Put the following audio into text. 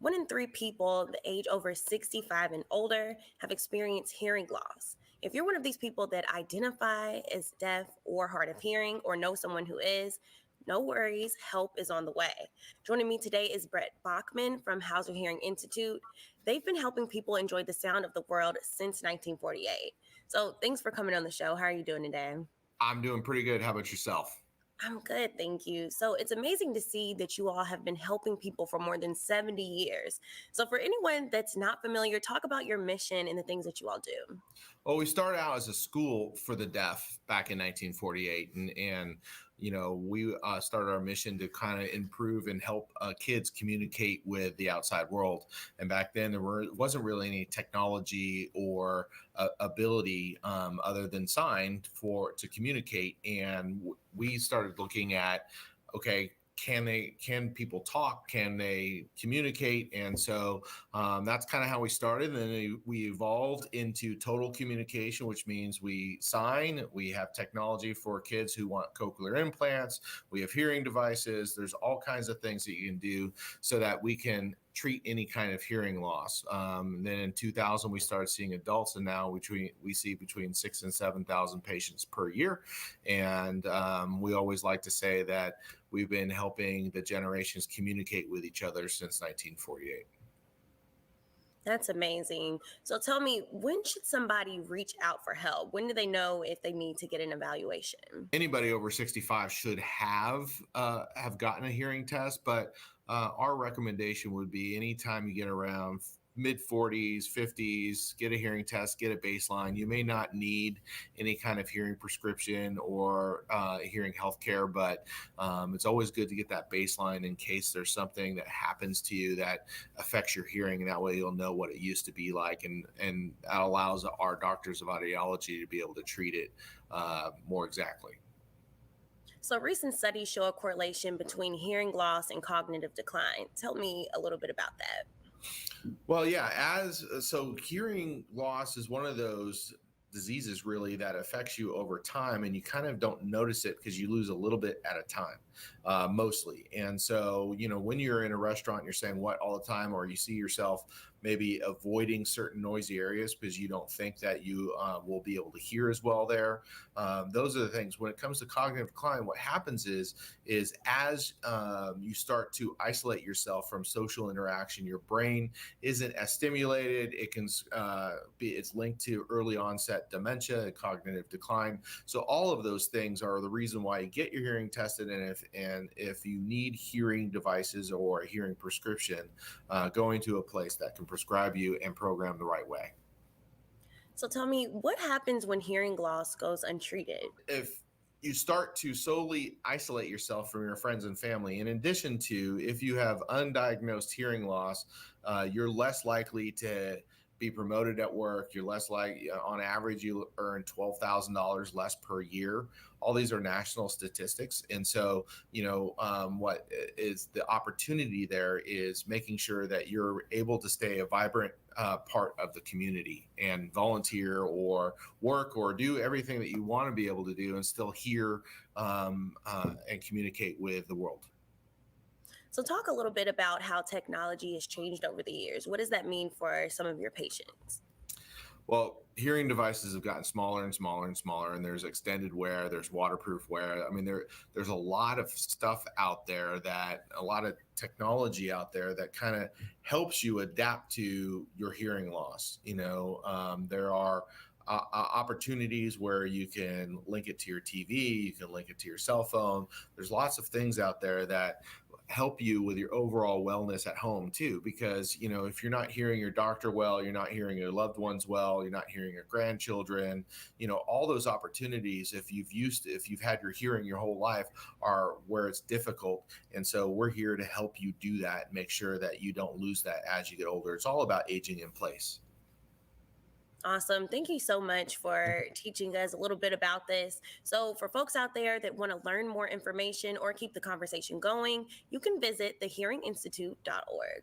One in three people the age over 65 and older have experienced hearing loss. If you're one of these people that identify as deaf or hard of hearing or know someone who is, no worries, help is on the way. Joining me today is Brett Bachman from Heuser Hearing Institute. They've been helping people enjoy the sound of the world since 1948. So thanks for coming on the show. How are you doing today? I'm doing pretty good. How about yourself? I'm good, thank you. So it's amazing to see that you all have been helping people for more than 70 years. So for anyone that's not familiar, talk about your mission and the things that you all do. Well, we started out as a school for the deaf back in 1948, and we started our mission to kind of improve and help kids communicate with the outside world. And back then, wasn't really any technology or ability other than sign to communicate. And we started looking at, okay, can people talk, can they communicate? And so that's kind of how we started. And then we evolved into total communication, which means we sign, we have technology for kids who want cochlear implants, we have hearing devices. There's all kinds of things that you can do so that we can treat any kind of hearing loss. Then in 2000, we started seeing adults, and now we see between 6,000 and 7,000 patients per year. And we always like to say that we've been helping the generations communicate with each other since 1948. That's amazing. So tell me, when should somebody reach out for help? When do they know if they need to get an evaluation? Anybody over 65 should have gotten a hearing test, but our recommendation would be anytime you get around mid 40s, 50s, get a hearing test, get a baseline. You may not need any kind of hearing prescription or hearing health care, but it's always good to get that baseline in case there's something that happens to you that affects your hearing. And that way you'll know what it used to be like. And that allows our doctors of audiology to be able to treat it more exactly. So recent studies show a correlation between hearing loss and cognitive decline. Tell me a little bit about that. Well, yeah, so hearing loss is one of those diseases really that affects you over time, and you kind of don't notice it because you lose a little bit at a time, mostly. And so, when you're in a restaurant, you're saying what all the time, or you see yourself maybe avoiding certain noisy areas because you don't think that you will be able to hear as well there. Those are the things. When it comes to cognitive decline, what happens is as you start to isolate yourself from social interaction, your brain isn't as stimulated. It can it's linked to early onset dementia, cognitive decline. So all of those things are the reason why you get your hearing tested. And if you need hearing devices or a hearing prescription, going to a place that can prescribe you and program the right way. So tell me, what happens when hearing loss goes untreated? If you start to solely isolate yourself from your friends and family, in addition to if you have undiagnosed hearing loss, you're less likely to be promoted at work. You're less likely, on average, you earn $12,000 less per year. All these are national statistics. And so, what is the opportunity there is making sure that you're able to stay a vibrant part of the community and volunteer or work or do everything that you want to be able to do and still hear and communicate with the world. So talk a little bit about how technology has changed over the years. What does that mean for some of your patients? Well, hearing devices have gotten smaller and smaller and smaller, and there's extended wear, there's waterproof wear. I mean, there's a lot of stuff out there a lot of technology out there that kind of helps you adapt to your hearing loss. There are opportunities where you can link it to your TV, you can link it to your cell phone. There's lots of things out there that help you with your overall wellness at home too, because if you're not hearing your doctor well, you're not hearing your loved ones well, you're not hearing your grandchildren, all those opportunities, if you've had your hearing your whole life, are where it's difficult. And so we're here to help you do that, make sure that you don't lose that as you get older. It's all about aging in place. Awesome. Thank you so much for teaching us a little bit about this. So, for folks out there that want to learn more information or keep the conversation going, you can visit thehearinginstitute.org.